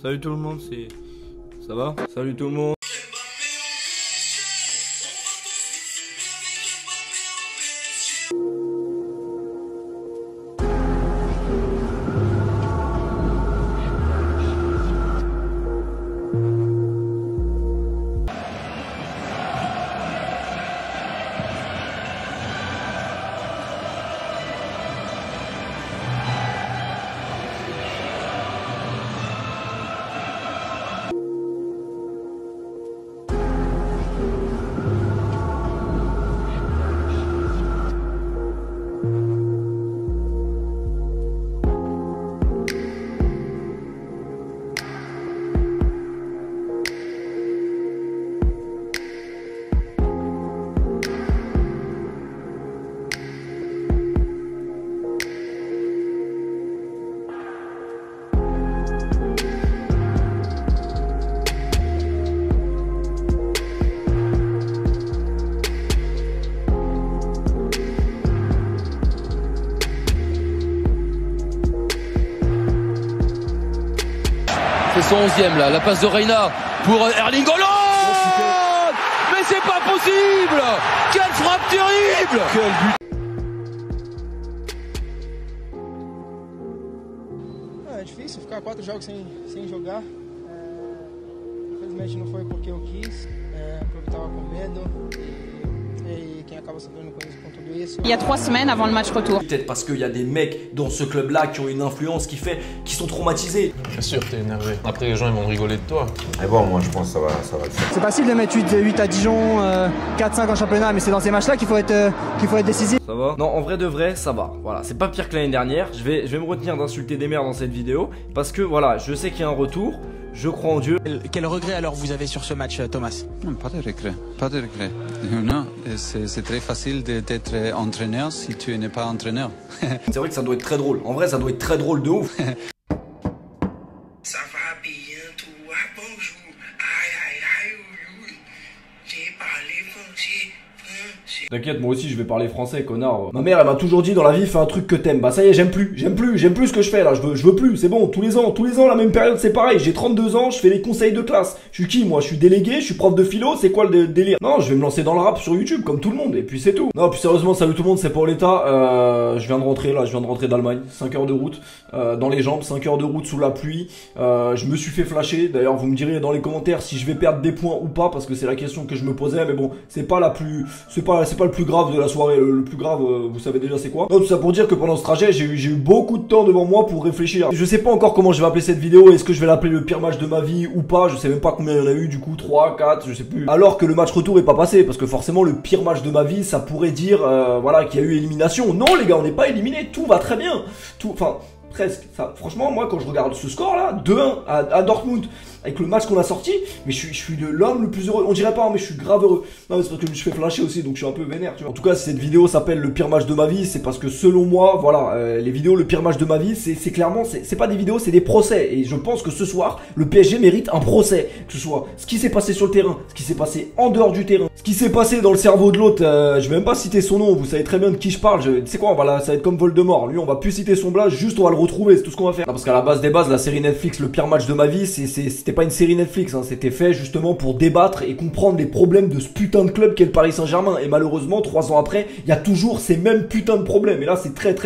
Salut tout le monde, c'est... Ça va? Salut tout le monde. C'est son 11e là, la passe de Reina pour Erling Haaland. Mais c'est pas possible. Quelle frappe terrible. Quel but. É difícil ficar 4 jogos sem jogar. Infelizmente não foi porque eu quis, porque eu tava com medo et quem acaba sofrendo com tudo isso. Il y a 3 semaines avant le match retour. Peut-être parce qu'il y a des mecs dans ce club-là qui ont une influence qui fait qu'ils sont traumatisés. Bien sûr, t'es énervé. Après, les gens ils vont rigoler de toi. Et bon, moi je pense que ça va le faire. C'est facile de mettre 8 à Dijon, 4-5 en championnat, mais c'est dans ces matchs-là qu'il faut être décisif. Ça va? Non, en vrai de vrai, ça va. Voilà, c'est pas pire que l'année dernière. Je vais me retenir d'insulter des mères dans cette vidéo. Parce que voilà, je sais qu'il y a un retour. Je crois en Dieu. Quel regret alors vous avez sur ce match, Thomas? Non, pas de regret, pas de regret. Non, c'est très facile d'être entraîneur si tu n'es pas entraîneur. C'est vrai que ça doit être très drôle. En vrai, ça doit être très drôle de ouf. Ça va bien, toi, bonjour. Aïe, aïe, aïe, oui, oui. J'ai parlé français. T'inquiète, moi aussi je vais parler français, connard. Ma mère elle m'a toujours dit dans la vie, fais un truc que t'aimes. Bah ça y est, j'aime plus ce que je fais là, je veux plus, c'est bon, tous les ans, la même période c'est pareil. J'ai 32 ans, je fais les conseils de classe. Je suis qui moi? Je suis délégué, je suis prof de philo, c'est quoi le délire? Non, je vais me lancer dans le rap sur YouTube comme tout le monde, et puis c'est tout. Non, puis sérieusement, salut tout le monde, c'est Pauletta. Je viens de rentrer d'Allemagne, 5 heures de route, dans les jambes, 5 heures de route sous la pluie. Je me suis fait flasher, d'ailleurs vous me direz dans les commentaires si je vais perdre des points ou pas, parce que c'est la question que je me posais, mais bon, c'est pas le plus grave de la soirée, le plus grave, vous savez déjà c'est quoi. Donc tout ça pour dire que pendant ce trajet, j'ai eu beaucoup de temps devant moi pour réfléchir. Je sais pas encore comment je vais appeler cette vidéo, est-ce que je vais l'appeler le pire match de ma vie ou pas, je sais même pas combien il y en a eu, du coup 3, 4, je sais plus. Alors que le match retour est pas passé, parce que forcément le pire match de ma vie, ça pourrait dire, voilà, qu'il y a eu élimination. Non les gars, on n'est pas éliminé, tout va très bien. Enfin, presque. Ça, franchement, moi quand je regarde ce score là, 2-1 à Dortmund, avec le match qu'on a sorti, mais je suis l'homme le plus heureux. On dirait pas, mais je suis grave heureux. Non, mais c'est parce que je me suis fait flasher aussi, donc je suis un peu vénère, tu vois. En tout cas, si cette vidéo s'appelle le pire match de ma vie, c'est parce que selon moi, voilà, les vidéos le pire match de ma vie, c'est clairement, c'est pas des vidéos, c'est des procès. Et je pense que ce soir, le PSG mérite un procès. Que ce soit ce qui s'est passé sur le terrain, ce qui s'est passé en dehors du terrain, ce qui s'est passé dans le cerveau de l'autre. Je vais même pas citer son nom, vous savez très bien de qui je parle. Tu sais quoi, ça va être comme Voldemort. Lui, on va plus citer son blase, juste on va le retrouver, c'est tout ce qu'on va faire. Non, parce qu'à la base des bases, la série Netflix, le pire match de ma vie, c'était pas une série Netflix. C'était fait justement pour débattre et comprendre les problèmes de ce putain de club qu'est le Paris Saint-Germain. Et malheureusement, 3 ans après, il y a toujours ces mêmes putains de problèmes. Et là, c'est très,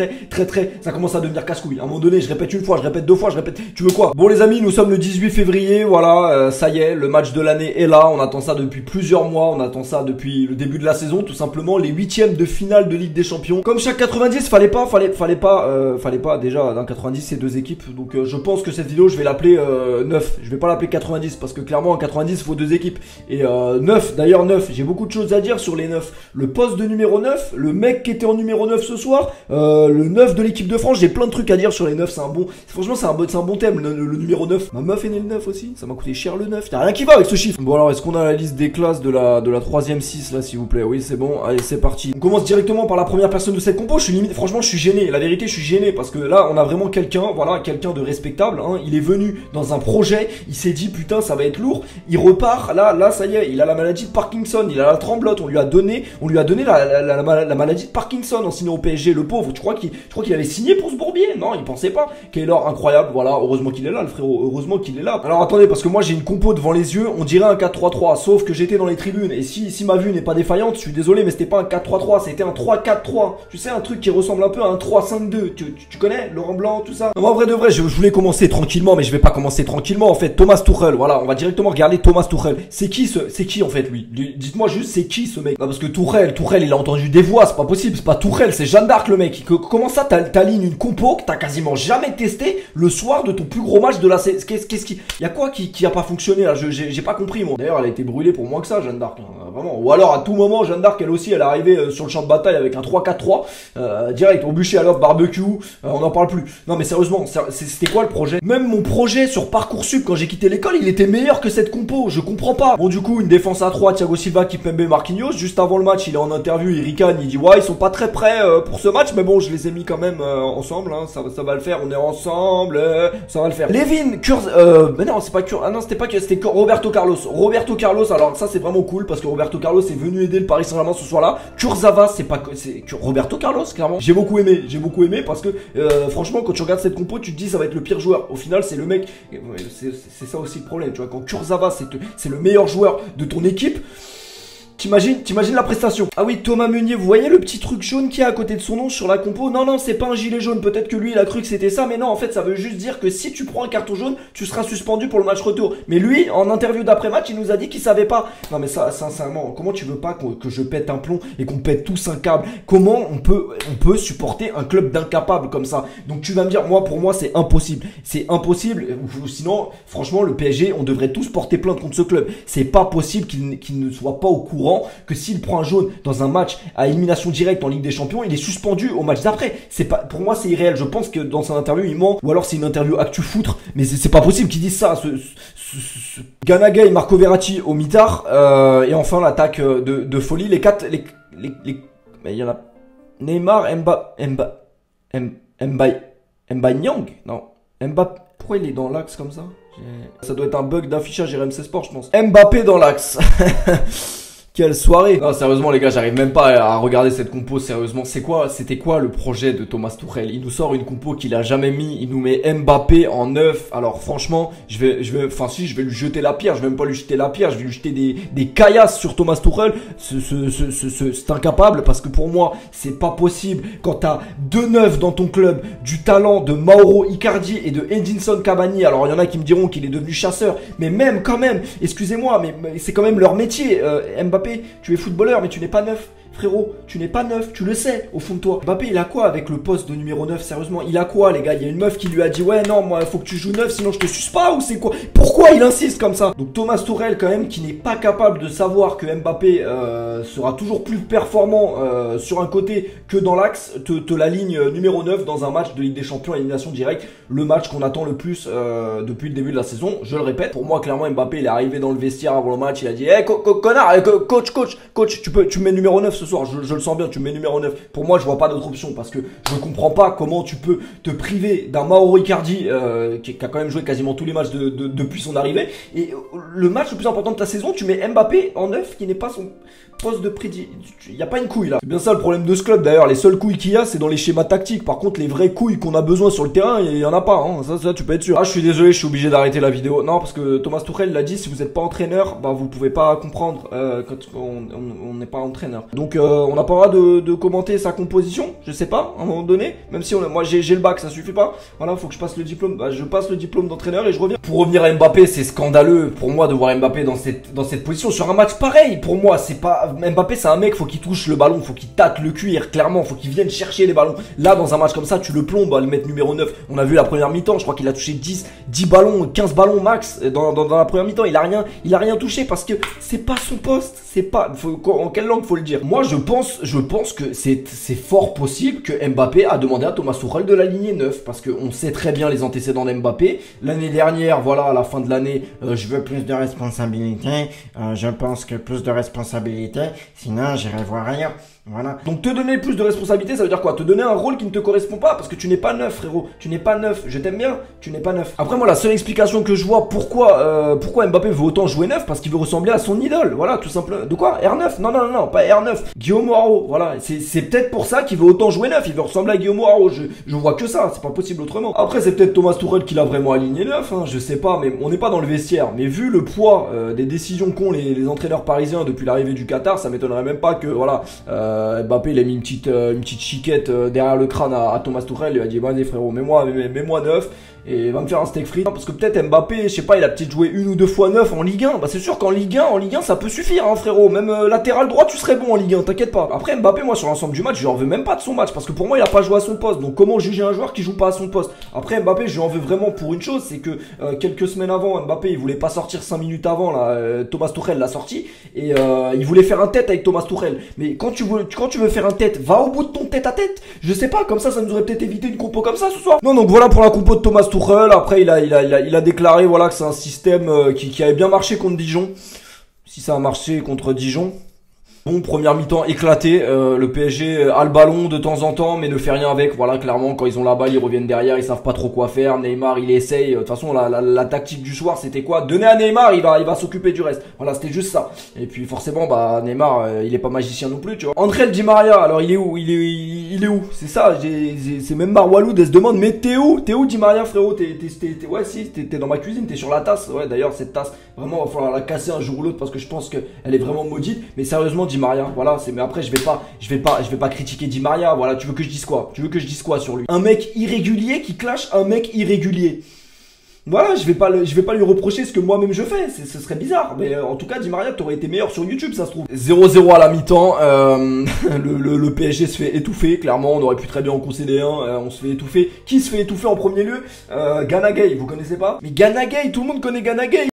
ça commence à devenir casse-couille. À un moment donné, je répète une fois, je répète 2 fois, je répète. Tu veux quoi? Bon les amis, nous sommes le 18 février. Voilà, ça y est, le match de l'année est là. On attend ça depuis plusieurs mois. On attend ça depuis le début de la saison, tout simplement. Les 8e de finale de Ligue des Champions. Comme chaque 90, fallait pas déjà dans 90 c'est 2 équipes. Donc je pense que cette vidéo, je vais l'appeler 9. Je vais pas l'appeler 90 parce que clairement en 90 il faut 2 équipes. Et 9, d'ailleurs 9, j'ai beaucoup de choses à dire sur les 9. Le poste de numéro 9, le mec qui était en numéro 9 ce soir, le 9 de l'équipe de France, j'ai plein de trucs à dire sur les 9, franchement c'est un bon thème, le numéro 9. Ma meuf est née le 9 aussi, ça m'a coûté cher le 9, y'a rien qui va avec ce chiffre. Bon alors est-ce qu'on a la liste des classes de la 3ème 6 là s'il vous plaît? Oui c'est bon, allez c'est parti. On commence directement par la première personne de cette compo, franchement je suis gêné, la vérité je suis gêné parce que là on a vraiment vraiment quelqu'un, voilà, quelqu'un de respectable, hein. Il est venu dans un projet, il s'est dit putain ça va être lourd, il repart, là ça y est, il a la maladie de Parkinson, il a la tremblote, on lui a donné la maladie de Parkinson en signant au PSG, le pauvre. Tu crois qu'il avait signé pour ce bourbier? Non, il pensait pas. Keylor, incroyable, voilà, heureusement qu'il est là le frérot, heureusement qu'il est là. Alors attendez, parce que moi j'ai une compo devant les yeux, on dirait un 4-3-3, sauf que j'étais dans les tribunes, et si ma vue n'est pas défaillante, je suis désolé, mais c'était pas un 4-3-3, c'était un 3-4-3, tu sais, un truc qui ressemble un peu à un 3-5-2, tu connais, Laurent Blanc, tout ça. Non, en vrai de vrai, je voulais commencer tranquillement, mais je vais pas commencer tranquillement, en fait. Thomas Tuchel, voilà, on va directement regarder Thomas Tuchel. C'est qui en fait lui? Dites-moi juste, c'est qui ce mec? Non, parce que Tuchel, il a entendu des voix, c'est pas possible, c'est pas Tuchel, c'est Jeanne d'Arc le mec. Comment ça t'alignes une compo que t'as quasiment jamais testé le soir de ton plus gros match de la saison? Qu'est-ce qui, y a quoi qui a pas fonctionné là? J'ai pas compris moi. D'ailleurs, elle a été brûlée pour moins que ça, Jeanne d'Arc, hein, vraiment. Ou alors à tout moment, Jeanne d'Arc, elle aussi, elle est arrivée sur le champ de bataille avec un 3-4-3, direct au bûcher à l'offre barbecue, on n'en parle plus. Non mais sérieusement, c'était quoi le projet? Même mon projet sur Parcoursup quand j'ai quitté l'école, il était meilleur que cette compo, je comprends pas. Bon du coup, une défense à 3, Thiago Silva, Kimpembe, Marquinhos. Juste avant le match, il est en interview, il ricane, il dit ouais, ils sont pas très prêts pour ce match, mais bon, je les ai mis quand même ensemble, hein, ça va le faire, on est ensemble, ça va le faire. Levin, mais non, c'est pas ah non, c'était Roberto Carlos. Roberto Carlos, alors ça c'est vraiment cool parce que Roberto Carlos est venu aider le Paris Saint-Germain ce soir-là. Kurzawa, c'est Roberto Carlos, clairement. J'ai beaucoup aimé parce que franchement, quand tu regardes cette compo, tu te dis ça va être le pire joueur. Au final, c'est le mec, c'est ça aussi le problème, tu vois, quand Kurzawa c'est le meilleur joueur de ton équipe. T'imagines la prestation. Ah oui, Thomas Meunier, vous voyez le petit truc jaune qu'il y a à côté de son nom sur la compo? Non, c'est pas un gilet jaune. Peut-être que lui, il a cru que c'était ça, mais non, en fait, ça veut juste dire que si tu prends un carton jaune, tu seras suspendu pour le match retour. Mais lui, en interview d'après-match, il nous a dit qu'il savait pas. Non, mais ça, sincèrement, comment tu veux pas que je pète un plomb et qu'on pète tous un câble? Comment on peut supporter un club d'incapables comme ça? Donc tu vas me dire, pour moi, c'est impossible. C'est impossible. Sinon, franchement, le PSG, on devrait tous porter plainte contre ce club. C'est pas possible qu'il ne soit pas au courant que s'il prend un jaune dans un match à élimination directe en Ligue des Champions, il est suspendu au match d'après. C'est pas, pour moi, c'est irréel. Je pense que dans son interview, il ment, ou alors c'est une interview actu foutre, mais c'est pas possible qu'il dise ça. Gana Gueye, Marco Verratti au mitard, et enfin l'attaque de folie. Les quatre, mais il y en a Neymar, Nyang, non, Mbappé. Pourquoi il est dans l'axe comme ça? Ça doit être un bug d'affichage RMC Sport, je pense. Mbappé dans l'axe. Quelle soirée! Non, sérieusement, les gars, j'arrive même pas à regarder cette compo, sérieusement. C'était quoi le projet de Thomas Tuchel? Il nous sort une compo qu'il a jamais mis, il nous met Mbappé en 9. Alors, franchement, je vais lui jeter la pierre, je vais même pas lui jeter la pierre, je vais lui jeter des caillasses sur Thomas Tuchel. C'est incapable, parce que pour moi, c'est pas possible. Quand t'as 2 neufs dans ton club, du talent de Mauro Icardi et de Edinson Cavani, alors il y en a qui me diront qu'il est devenu chasseur, mais même, quand même, excusez-moi, mais c'est quand même leur métier, Mbappé. Tu es footballeur, mais tu n'es pas neuf. Frérot, tu n'es pas neuf, tu le sais au fond de toi. Mbappé, il a quoi avec le poste de numéro 9? Sérieusement, il a quoi, les gars? Il y a une meuf qui lui a dit ouais, non, moi, faut que tu joues 9, sinon je te suce pas, ou c'est quoi? Pourquoi il insiste comme ça? Donc Thomas Tuchel, quand même, qui n'est pas capable de savoir que Mbappé sera toujours plus performant sur un côté que dans l'axe, te la ligne numéro 9 dans un match de Ligue des Champions à élimination directe, le match qu'on attend le plus depuis le début de la saison. Je le répète, pour moi, clairement, Mbappé, il est arrivé dans le vestiaire avant le match, il a dit hey, connard, coach, tu mets numéro 9 ce soir, je le sens bien, tu mets numéro 9. Pour moi, je vois pas d'autre option parce que je ne comprends pas comment tu peux te priver d'un Mauro Icardi qui a quand même joué quasiment tous les matchs depuis son arrivée. Et le match le plus important de ta saison, tu mets Mbappé en 9 qui n'est pas son poste de prédilection. Il n'y a pas une couille là. C'est bien ça le problème de ce club d'ailleurs. Les seules couilles qu'il y a, c'est dans les schémas tactiques. Par contre, les vraies couilles qu'on a besoin sur le terrain, il n'y en a pas. Hein. Ça, tu peux être sûr. Ah, je suis désolé, je suis obligé d'arrêter la vidéo. Non, parce que Thomas Tuchel l'a dit, si vous n'êtes pas entraîneur, bah vous pouvez pas comprendre quand on n'est pas entraîneur. Donc on n'a pas le droit de commenter sa composition, je sais pas, à un moment donné, même si moi j'ai le bac, ça suffit pas. Voilà, faut que je passe le diplôme. Bah, je passe le diplôme d'entraîneur et je reviens. Pour revenir à Mbappé, c'est scandaleux pour moi de voir Mbappé dans cette position sur un match pareil. Pour moi, c'est pas Mbappé, c'est un mec, faut qu'il touche le ballon, faut qu'il tâte le cuir, clairement, faut qu'il vienne chercher les ballons. Là, dans un match comme ça, tu le plombes à le mettre numéro 9. On a vu la première mi-temps, je crois qu'il a touché 10 ballons, 15 ballons max dans la première mi-temps. Il a rien touché parce que c'est pas son poste. C'est pas, en quelle langue faut le dire? Moi, je pense que c'est fort possible que Mbappé a demandé à Thomas Tuchel de l'aligner 9 parce qu'on sait très bien les antécédents d'Mbappé. L'année dernière, voilà, à la fin de l'année, je veux plus de responsabilité. Je pense que plus de responsabilité, sinon j'irai voir ailleurs. Voilà. Donc te donner plus de responsabilité, ça veut dire quoi? Te donner un rôle qui ne te correspond pas, parce que tu n'es pas neuf, frérot. Tu n'es pas neuf. Je t'aime bien, tu n'es pas neuf. Après moi, la seule explication que je vois pourquoi Mbappé veut autant jouer neuf, parce qu'il veut ressembler à son idole. Voilà, tout simplement. De quoi? R9? Non, pas R9. Guillaume Haro. Voilà. C'est peut-être pour ça qu'il veut autant jouer neuf. Il veut ressembler à Guillaume Haro. Je vois que ça. C'est pas possible autrement. Après, c'est peut-être Thomas Tuchel qui l'a vraiment aligné neuf. Hein, je sais pas, mais on n'est pas dans le vestiaire. Mais vu le poids des décisions qu'ont les entraîneurs parisiens depuis l'arrivée du Qatar, ça m'étonnerait même pas que voilà Mbappé il a mis une petite chiquette derrière le crâne à Thomas Tuchel. Il a dit vas-y frérot, mets-moi neuf et va me faire un steak frites. Parce que peut-être Mbappé, je sais pas, il a peut-être joué 1 ou 2 fois neuf en Ligue 1. Bah c'est sûr qu'en Ligue 1 ça peut suffire hein, frérot. Même latéral droit tu serais bon en Ligue 1, t'inquiète pas. Après Mbappé, moi sur l'ensemble du match, je lui en veux même pas de son match, parce que pour moi il a pas joué à son poste. Donc comment juger un joueur qui joue pas à son poste? Après Mbappé, je lui en veux vraiment pour une chose, c'est que quelques semaines avant, Mbappé il voulait pas sortir 5 minutes avant là, Thomas Tuchel l'a sorti et il voulait faire un tête avec Thomas Tuchel. Mais quand tu veux faire un tête, va au bout de ton tête à tête. Je sais pas, comme ça nous aurait peut-être évité une compo comme ça ce soir. Non, donc voilà pour la compo de Thomas Tuchel. Après il a déclaré voilà que c'est un système qui avait bien marché contre Dijon. Si ça a marché contre Dijon. Bon, première mi-temps éclaté, le PSG a le ballon de temps en temps mais ne fait rien avec. Voilà, clairement quand ils ont la balle ils reviennent derrière, ils savent pas trop quoi faire. Neymar il essaye, de toute façon la tactique du soir c'était quoi? Donner à Neymar, il va s'occuper du reste. Voilà, c'était juste ça. Et puis forcément bah Neymar il est pas magicien non plus, tu vois. André Di Maria, alors il est où? Il est où? C'est ça, c'est même Marwalou elle se demande mais t'es où Di Maria frérot? Ouais si, t'es dans ma cuisine, t'es sur la tasse. Ouais d'ailleurs cette tasse, vraiment va falloir la casser un jour ou l'autre parce que je pense qu'elle est vraiment maudite. Mais sérieusement Di Maria, voilà, mais après je vais pas critiquer Di Maria, voilà, tu veux que je dise quoi? Tu veux que je dise quoi sur lui? Un mec irrégulier qui clash un mec irrégulier. Voilà, je vais pas lui reprocher ce que moi-même je fais, ce serait bizarre, mais en tout cas Di Maria t'aurais été meilleur sur YouTube ça se trouve. 0-0 à la mi-temps, le PSG se fait étouffer, clairement on aurait pu très bien en concéder un, on se fait étouffer. Qui se fait étouffer en premier lieu? Gana Gueye, vous connaissez pas? Mais Gana Gueye, tout le monde connaît Gana Gueye.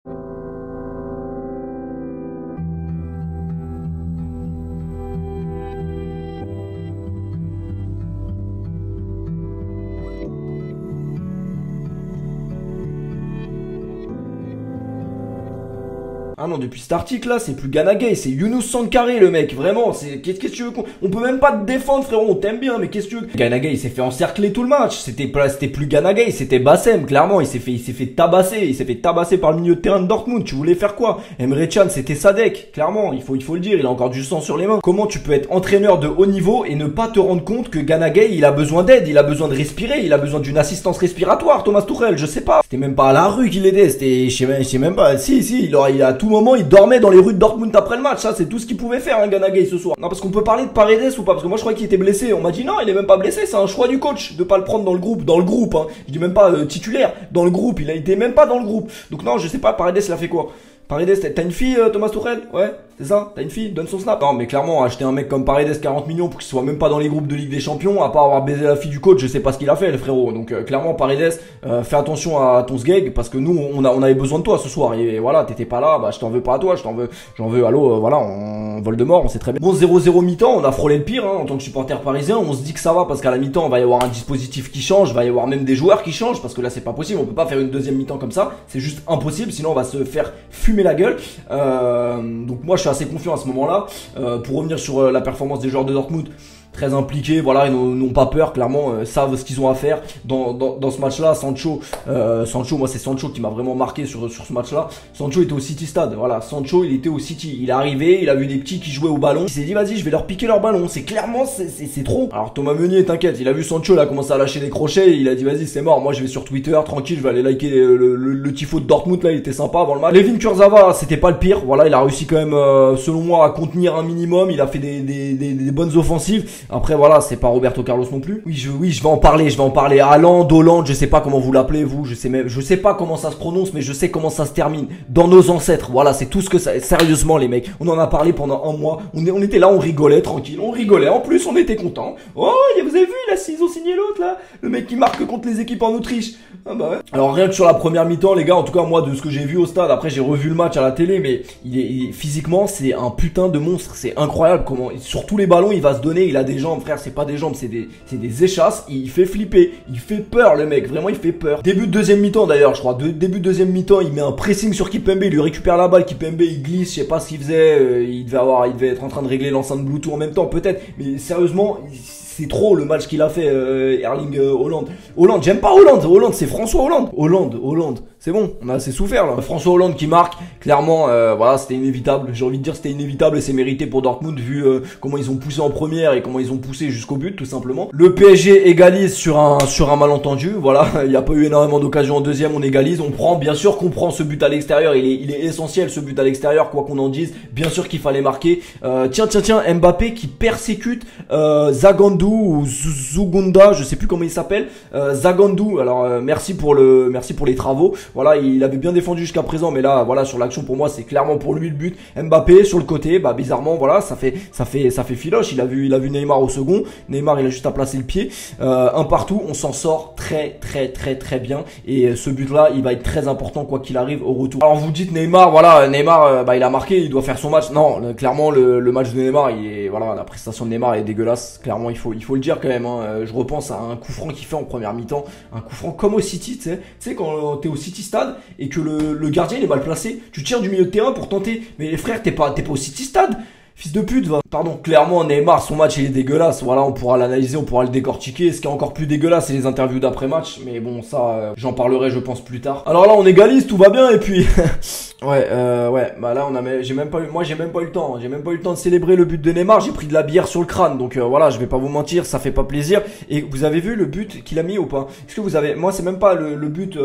Ah non, depuis cet article là, c'est plus Gana Gueye, c'est Younous Sankharé le mec, vraiment, qu'est-ce que tu veux on peut même pas te défendre frérot, on t'aime bien, mais qu'est-ce que tu veux? Gana Gueye il s'est fait encercler tout le match, c'était plus Gana Gueye, c'était Bassem, clairement, il s'est fait tabasser par le milieu de terrain de Dortmund, tu voulais faire quoi? Emre Can c'était Sadek, clairement, il faut le dire, il a encore du sang sur les mains. Comment tu peux être entraîneur de haut niveau et ne pas te rendre compte que Gana Gueye il a besoin d'aide, il a besoin de respirer, il a besoin d'une assistance respiratoire, Thomas Tuchel, je sais pas. C'était même pas à la rue qu'il aidait, c'était, je sais même pas, si, il a tout moment il dormait dans les rues de Dortmund après le match, ça c'est tout ce qu'il pouvait faire hein, Gana Gueye ce soir. Non parce qu'on peut parler de Paredes ou pas, parce que moi je croyais qu'il était blessé, on m'a dit non il est même pas blessé, c'est un choix du coach de pas le prendre dans le groupe hein. Je dis même pas titulaire, dans le groupe, il a été même pas dans le groupe. Donc non je sais pas, Paredes il a fait quoi? Paredes, t'as une fille Thomas Tuchel? Ouais, c'est ça? T'as une fille? Donne son snap. Non mais clairement, acheter un mec comme Paredes 40 millions pour qu'il soit même pas dans les groupes de Ligue des Champions, à part avoir baisé la fille du coach, je sais pas ce qu'il a fait le frérot. Donc clairement Paredes, fais attention à ton sgeg parce que nous on avait besoin de toi ce soir. Et voilà, t'étais pas là, bah je t'en veux pas à toi, j'en veux allô, voilà, on Voldemort, on sait très bien. Bon 0-0 mi-temps, on a frôlé le pire hein, en tant que supporter parisien, on se dit que ça va parce qu'à la mi-temps, il va y avoir un dispositif qui change, il va y avoir même des joueurs qui changent parce que là c'est pas possible, on peut pas faire une deuxième mi-temps comme ça, c'est juste impossible, sinon on va se faire fumer la gueule. Donc moi je suis assez confiant à ce moment-là. Pour revenir sur la performance des joueurs de Dortmund, très impliqués, voilà, ils n'ont pas peur, clairement, savent ce qu'ils ont à faire dans ce match-là. Sancho, moi c'est Sancho qui m'a vraiment marqué sur ce match-là. Sancho était au City Stade, voilà, Sancho il était au City, il est arrivé, il a vu des petits qui jouaient au ballon, il s'est dit vas-y je vais leur piquer leur ballon, c'est clairement c'est trop. Alors Thomas Meunier t'inquiète, il a vu Sancho, il a commencé à lâcher des crochets, il a dit vas-y c'est mort, moi je vais sur Twitter tranquille, je vais aller liker le tifo de Dortmund là, il était sympa avant le match. Levin Kurzawa c'était pas le pire, voilà, il a réussi quand même selon moi à contenir un minimum, il a fait des bonnes offensives. Après voilà, c'est pas Roberto Carlos non plus. Oui, je vais en parler. Haaland, Hollande, je sais pas comment vous l'appelez vous, je sais pas comment ça se prononce, mais je sais comment ça se termine. Dans nos ancêtres, voilà, c'est tout ce que ça. Sérieusement les mecs, on en a parlé pendant un mois. On était là, on rigolait tranquille, on rigolait. En plus, on était contents. Oh, vous avez vu, là, ils ont signé l'autre là, le mec qui marque contre les équipes en Autriche. Ah bah ouais. Alors rien que sur la première mi-temps, les gars, en tout cas moi de ce que j'ai vu au stade. Après j'ai revu le match à la télé, mais physiquement c'est un putain de monstre. C'est incroyable comment sur tous les ballons il va se donner. Il a des des jambes, frère, c'est pas des jambes, c'est des échasses. Il fait flipper, il fait peur le mec, vraiment il fait peur. Début de deuxième mi-temps d'ailleurs, je crois, début de deuxième mi-temps, il met un pressing sur Kimpembe, il lui récupère la balle, Kimpembe il glisse, je sais pas ce qu'il faisait, il devait être en train de régler l'enceinte Bluetooth en même temps peut-être, mais sérieusement, c'est trop le match qu'il a fait Erling Haaland. J'aime pas Haaland, c'est François Hollande. Hollande, c'est bon, on a assez souffert là. François Hollande qui marque, clairement, voilà, c'était inévitable. J'ai envie de dire c'était inévitable et c'est mérité pour Dortmund vu comment ils ont poussé en première et comment ils ont poussé jusqu'au but tout simplement. Le PSG égalise sur un malentendu, voilà, il n'y a pas eu énormément d'occasions en deuxième, on égalise, on prend, bien sûr qu'on prend ce but à l'extérieur, il est essentiel ce but à l'extérieur, quoi qu'on en dise, bien sûr qu'il fallait marquer. Tiens, Mbappé qui persécute Zagandou ou Zugunda, je sais plus comment il s'appelle, Zagandou. Alors merci pour les travaux. Voilà, il avait bien défendu jusqu'à présent, mais là, voilà, sur l'action pour moi, c'est clairement pour lui le but. Mbappé sur le côté, bah bizarrement, voilà, ça fait filoche. Il a vu Neymar au second. Neymar, il a juste à placer le pied. Un partout, on s'en sort très bien. Et ce but-là, il va être très important quoi qu'il arrive au retour. Alors vous dites Neymar, voilà, Neymar, bah il a marqué, il doit faire son match. Non, clairement le match de Neymar, voilà, la prestation de Neymar est dégueulasse. Clairement, il faut le dire quand même. Je repense à un coup franc qu'il fait en première mi-temps, un coup franc comme au City, tu sais quand t'es au City Stade et que le gardien il est mal placé, tu tires du milieu de terrain pour tenter, mais frère t'es pas au City Stade, fils de pute, va. Pardon, clairement Neymar, son match il est dégueulasse, voilà, on pourra l'analyser, on pourra le décortiquer. Ce qui est encore plus dégueulasse, c'est les interviews d'après-match, mais bon ça, j'en parlerai je pense plus tard. Alors là on égalise, tout va bien et puis... ouais, bah là j'ai même pas eu le temps, de célébrer le but de Neymar, j'ai pris de la bière sur le crâne, donc voilà, je vais pas vous mentir, ça fait pas plaisir. Et vous avez vu le but qu'il a mis ou pas? Est-ce que vous avez, moi c'est même pas le but,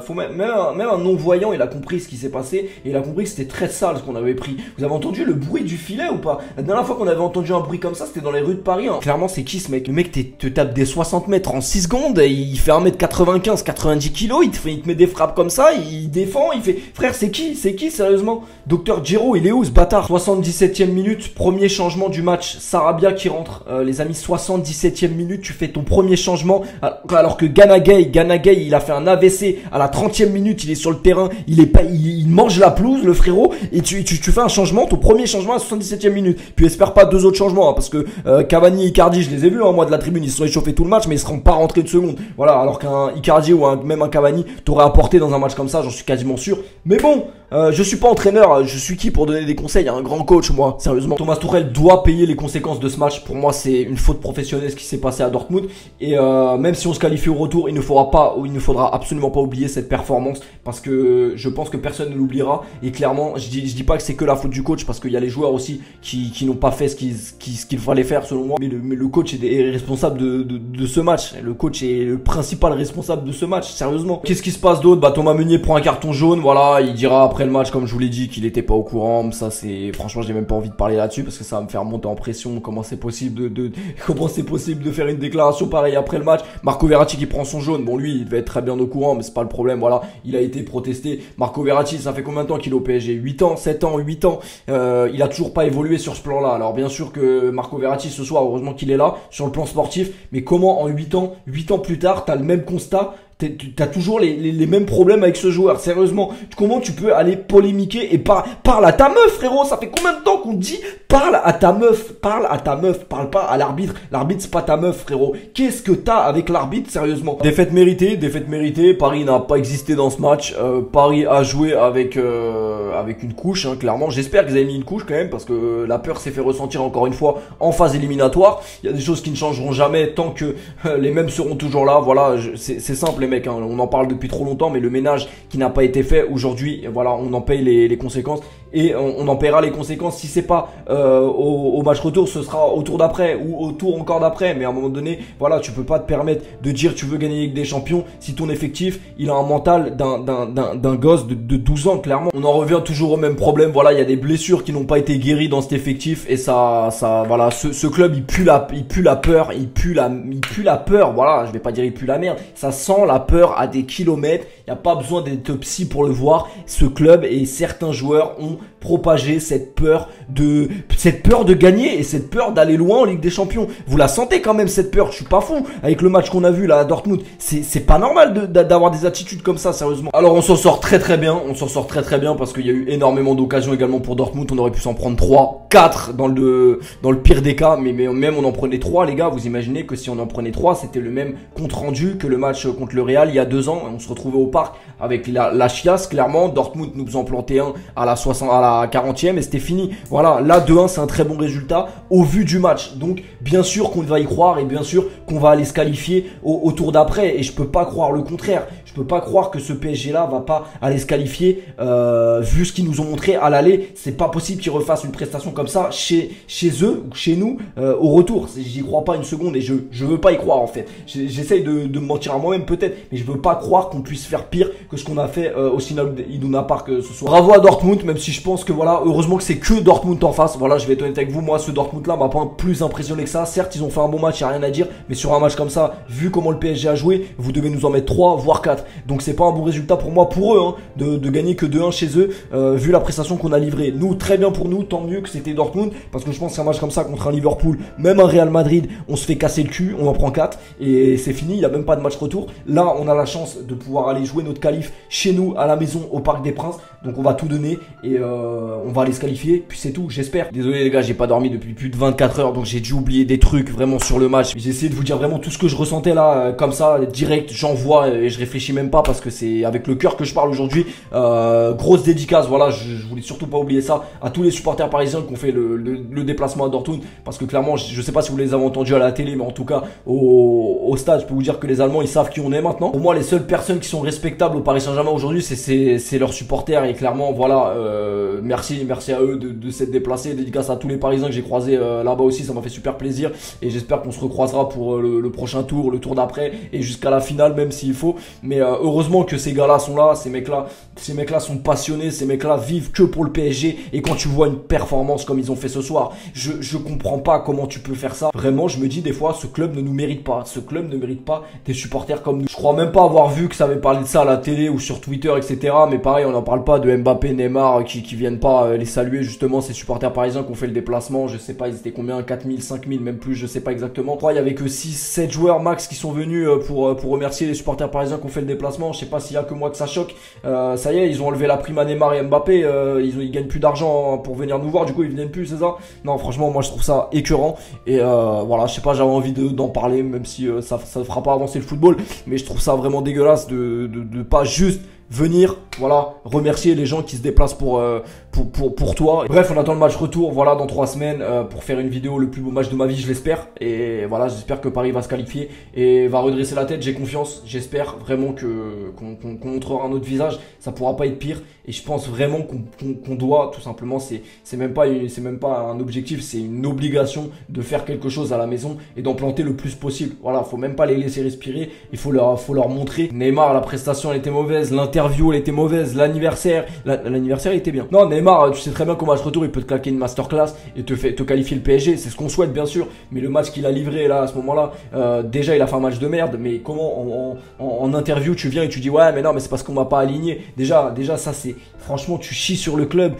faut même un non-voyant, il a compris ce qui s'est passé, et il a compris que c'était très sale ce qu'on avait pris. Vous avez entendu le bruit du filet ou pas? La dernière fois qu'on avait entendu un bruit comme ça, c'était dans les rues de Paris, hein. Clairement c'est qui ce mec? Le mec te tape des 60 mètres en 6 secondes, il fait 1m95, 90 kg, il te met des frappes comme ça, il défend, il fait, frère c'est qui sérieusement? Docteur Giro, il est où ce bâtard? 77e minute, premier changement du match, Sarabia qui rentre, les amis, 77e minute, tu fais ton premier changement, alors que Gana Gueye, il a fait un AVC à la 30e minute, il est sur le terrain, il mange la pelouse, le frérot, et tu fais un changement, ton premier changement à 77e minute, puis espère pas deux autres changements, hein, parce que Cavani et Icardi, je les ai vus, hein, moi de la tribune, ils se sont échauffés tout le match, mais ils seront pas rentrés de seconde, voilà, alors qu'un Icardi ou même un Cavani t'aurait apporté dans un match comme ça, j'en suis quasiment sûr, mais bon, je suis pas entraîneur, je suis qui pour donner des conseils à un grand coach, moi, sérieusement. Thomas Tuchel doit payer les conséquences de ce match. Pour moi, c'est une faute professionnelle ce qui s'est passé à Dortmund. Et même si on se qualifie au retour, il ne faudra absolument pas oublier cette performance, parce que je pense que personne ne l'oubliera. Et clairement, je dis pas que c'est que la faute du coach, parce qu'il y a les joueurs aussi qui n'ont pas fait ce qu'il fallait faire selon moi. Mais le coach est responsable de ce match. Le coach est le principal responsable de ce match, sérieusement. Qu'est-ce qui se passe d'autre? Bah Thomas Meunier prend un carton jaune, voilà, il dira après le match, comme je vous l'ai dit, qu'il était pas au courant. Ça c'est, franchement, j'ai même pas envie de parler là-dessus parce que ça va me faire monter en pression. Comment c'est possible de faire une déclaration pareille après le match? Marco Verratti qui prend son jaune, bon lui il devait être très bien au courant, mais c'est pas le problème, voilà, il a été protesté. Marco Verratti, ça fait combien de temps qu'il est au PSG? 8 ans, 7 ans, 8 ans, il a toujours pas évolué sur ce plan-là. Alors bien sûr que Marco Verratti ce soir, heureusement qu'il est là sur le plan sportif, mais comment en 8 ans plus tard, t'as le même constat? T'as toujours les mêmes problèmes avec ce joueur, sérieusement. Comment tu peux aller polémiquer et parle à ta meuf, frérot? Ça fait combien de temps qu'on te dit parle à ta meuf, parle pas à l'arbitre. L'arbitre c'est pas ta meuf, frérot. Qu'est-ce que t'as avec l'arbitre, sérieusement? Défaite méritée. Paris n'a pas existé dans ce match. Paris a joué avec une couche, hein, clairement. J'espère qu'ils avaient mis une couche quand même, parce que la peur s'est fait ressentir encore une fois en phase éliminatoire. Il y a des choses qui ne changeront jamais tant que les mêmes seront toujours là. Voilà, c'est simple. Mec, hein, on en parle depuis trop longtemps, mais le ménage qui n'a pas été fait aujourd'hui, voilà, on en paye les conséquences, et on en paiera les conséquences. Si c'est pas au match retour, ce sera au tour d'après ou au tour encore d'après, mais à un moment donné, voilà, tu peux pas te permettre de dire tu veux gagner la Ligue des Champions si ton effectif il a un mental d'un gosse de 12 ans, clairement. On en revient toujours au même problème, voilà, il y a des blessures qui n'ont pas été guéries dans cet effectif, et ça voilà, ce club il pue la peur, il pue la peur, voilà, je vais pas dire il pue la merde, ça sent la peur à des kilomètres. Il n'y a pas besoin d'être psy pour le voir. Ce club et certains joueurs ont propager cette peur de gagner et cette peur d'aller loin en Ligue des Champions. Vous la sentez quand même cette peur, je suis pas fou. Avec le match qu'on a vu là à Dortmund, c'est pas normal d'avoir des attitudes comme ça, sérieusement. Alors on s'en sort très bien, parce qu'il y a eu énormément d'occasions également pour Dortmund. On aurait pu s'en prendre 3, 4 dans le pire des cas, mais même on en prenait 3 les gars. Vous imaginez que si on en prenait 3, c'était le même compte rendu que le match contre le Real il y a 2 ans. On se retrouvait au parc avec la chiasse, clairement. Dortmund nous en plantait un à la 40e et c'était fini. Voilà, là 2-1 c'est un très bon résultat au vu du match. Donc bien sûr qu'on va y croire et bien sûr qu'on va aller se qualifier au tour d'après. Et je peux pas croire le contraire. Je peux pas croire que ce PSG là va pas aller se qualifier vu ce qu'ils nous ont montré à l'aller. C'est pas possible qu'ils refassent une prestation comme ça chez eux ou chez nous au retour. J'y crois pas une seconde et je veux pas y croire en fait. J'essaye de me mentir à moi-même peut-être, mais je veux pas croire qu'on puisse faire pire que ce qu'on a fait au Signal Iduna Park ce soir. Bravo à Dortmund, même si je pense que voilà, heureusement que c'est que Dortmund en face. Voilà, je vais être honnête avec vous, moi ce Dortmund là m'a pas plus impressionné que ça. Certes ils ont fait un bon match, y a rien à dire, mais sur un match comme ça, vu comment le PSG a joué, vous devez nous en mettre 3 voire 4. Donc c'est pas un bon résultat pour moi, pour eux, hein, de gagner que 2-1 chez eux, vu la prestation qu'on a livrée. Nous, très bien pour nous, tant mieux que c'était Dortmund, parce que je pense qu'un match comme ça contre un Liverpool, même un Real Madrid, on se fait casser le cul, on en prend 4 et c'est fini, il n'y a même pas de match retour. Là on a la chance de pouvoir aller jouer notre qualif chez nous à la maison au Parc des Princes, donc on va tout donner et on va aller se qualifier, puis c'est tout, j'espère. Désolé les gars, j'ai pas dormi depuis plus de 24 heures, donc j'ai dû oublier des trucs vraiment sur le match. J'ai essayé de vous dire vraiment tout ce que je ressentais là, comme ça, direct, j'envoie et je réfléchis même pas parce que c'est avec le cœur que je parle aujourd'hui. Grosse dédicace, voilà, je voulais surtout pas oublier ça, à tous les supporters parisiens qui ont fait le déplacement à Dortmund, parce que clairement, je sais pas si vous les avez entendus à la télé, mais en tout cas au stade, je peux vous dire que les Allemands ils savent qui on est maintenant. Pour moi, les seules personnes qui sont respectables au Paris Saint-Germain aujourd'hui, c'est leurs supporters, et clairement voilà, merci à eux de s'être déplacés. Dédicace à tous les Parisiens que j'ai croisés là-bas aussi, ça m'a fait super plaisir et j'espère qu'on se recroisera pour le prochain tour, le tour d'après et jusqu'à la finale même s'il faut. Mais heureusement que ces gars-là sont là, ces mecs-là sont passionnés, ces mecs-là vivent que pour le PSG. Et quand tu vois une performance comme ils ont fait ce soir, je comprends pas comment tu peux faire ça. Vraiment, je me dis des fois, ce club ne nous mérite pas. Ce club ne mérite pas des supporters comme nous. Je crois même pas avoir vu que ça avait parlé de ça à la télé ou sur Twitter, etc. Mais pareil, on n'en parle pas de Mbappé, Neymar qui viennent pas les saluer justement, ces supporters parisiens qui ont fait le déplacement. Je sais pas, ils étaient combien, 4000, 5000, même plus, je sais pas exactement. Je crois il y avait que 6-7 joueurs max qui sont venus pour remercier les supporters parisiens qui ont fait le déplacement. Je sais pas s'il y a que moi que ça choque. Ça y est, ils ont enlevé la prime à Neymar et Mbappé, ils gagnent plus d'argent pour venir nous voir, du coup ils viennent plus, c'est ça? Non, franchement, moi je trouve ça écœurant et voilà, je sais pas, j'avais envie d'en parler, même si ça fera pas avancer le football, mais je trouve ça vraiment dégueulasse de pas juste venir, voilà, remercier les gens qui se déplacent pour toi. Bref, on attend le match retour, voilà, dans 3 semaines pour faire une vidéo, le plus beau match de ma vie, je l'espère. Et voilà, j'espère que Paris va se qualifier et va redresser la tête, j'ai confiance. J'espère vraiment qu'on montrera un autre visage, ça pourra pas être pire. Et je pense vraiment qu'on doit, tout simplement, c'est même pas un objectif, c'est une obligation de faire quelque chose à la maison et d'en planter le plus possible. Voilà, faut même pas les laisser respirer, il faut leur montrer. Neymar, la prestation elle était mauvaise, l'interview elle était mauvaise, l'anniversaire il était bien. Non, Neymar, tu sais très bien qu'au match retour il peut te claquer une masterclass et te qualifier le PSG, c'est ce qu'on souhaite bien sûr, mais le match qu'il a livré là à ce moment là, déjà il a fait un match de merde. Mais comment en interview tu viens et tu dis ouais mais non mais c'est parce qu'on m'a pas aligné. Déjà ça c'est, franchement tu chies sur le club,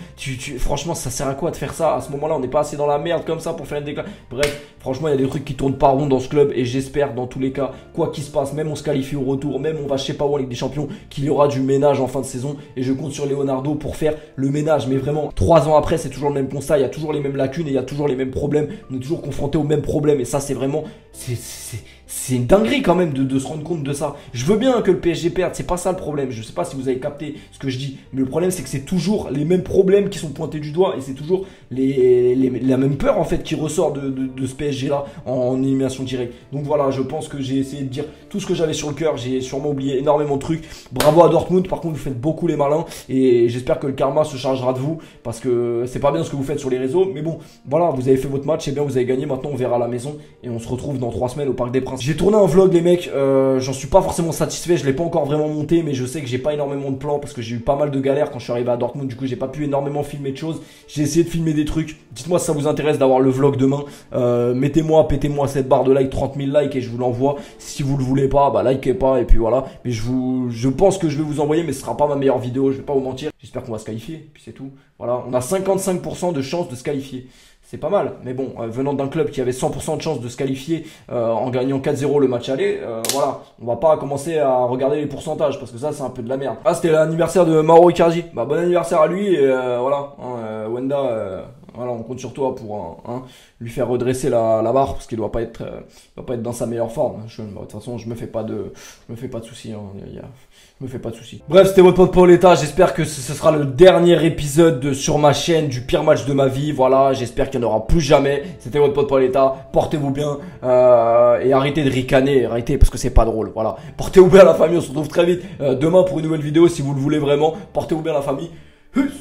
franchement ça sert à quoi de faire ça à ce moment là? On n'est pas assez dans la merde comme ça pour faire une déclaration. Bref, franchement il y a des trucs qui tournent pas rond dans ce club et j'espère dans tous les cas, quoi qu'il se passe, même on se qualifie au retour, même on va je sais pas où en Ligue des Champions, qu'il y aura du ménage en fin de saison et je compte sur Leonardo pour faire le ménage. Mais vraiment 3 ans après c'est toujours le même constat, il y a toujours les mêmes lacunes et il y a toujours les mêmes problèmes, on est toujours confronté aux mêmes problèmes et ça c'est vraiment c'est une dinguerie quand même de se rendre compte de ça. Je veux bien que le PSG perde, c'est pas ça le problème, je sais pas si vous avez capté ce que je dis, mais le problème c'est que c'est toujours les mêmes problèmes qui sont pointés du doigt et c'est toujours la même peur en fait qui ressort de ce PSG là en élimination directe. Donc voilà, je pense que j'ai essayé de dire tout ce que j'avais sur le cœur, j'ai sûrement oublié énormément de trucs. Bravo à Dortmund, par contre vous faites beaucoup les malins et j'espère que le karma se chargera de vous parce que c'est pas bien ce que vous faites sur les réseaux, mais bon voilà, vous avez fait votre match, c'est bien, vous avez gagné, maintenant on verra à la maison et on se retrouve dans 3 semaines au Parc des Princes. J'ai tourné un vlog les mecs, j'en suis pas forcément satisfait, je l'ai pas encore vraiment monté, mais je sais que j'ai pas énormément de plans parce que j'ai eu pas mal de galères quand je suis arrivé à Dortmund, du coup j'ai pas pu énormément filmer de choses. J'ai essayé de filmer des trucs. Dites-moi si ça vous intéresse d'avoir le vlog demain. Pétez-moi cette barre de like, 30 000 likes et je vous l'envoie. Si vous le voulez pas, bah likez pas et puis voilà. Mais je pense que je vais vous envoyer, mais ce sera pas ma meilleure vidéo, je vais pas vous mentir. J'espère qu'on va se qualifier, puis c'est tout. Voilà, on a 55% de chances de se qualifier. C'est pas mal, mais bon, venant d'un club qui avait 100% de chance de se qualifier en gagnant 4-0 le match aller, voilà, on va pas commencer à regarder les pourcentages parce que ça c'est un peu de la merde. Ah, c'était l'anniversaire de Mauro Icardi, bah bon anniversaire à lui et voilà, Wenda, voilà, on compte sur toi pour lui faire redresser la barre parce qu'il doit pas être dans sa meilleure forme. De toute façon, je me fais pas de soucis. Je me fais pas de soucis. Bref, c'était votre pote Paoletta. J'espère que ce sera le dernier épisode sur ma chaîne du pire match de ma vie. Voilà, j'espère qu'il n'y en aura plus jamais. C'était votre pote Paoletta. Portez-vous bien et arrêtez de ricaner, arrêtez parce que c'est pas drôle. Voilà, portez-vous bien la famille. On se retrouve très vite demain pour une nouvelle vidéo si vous le voulez vraiment. Portez-vous bien la famille.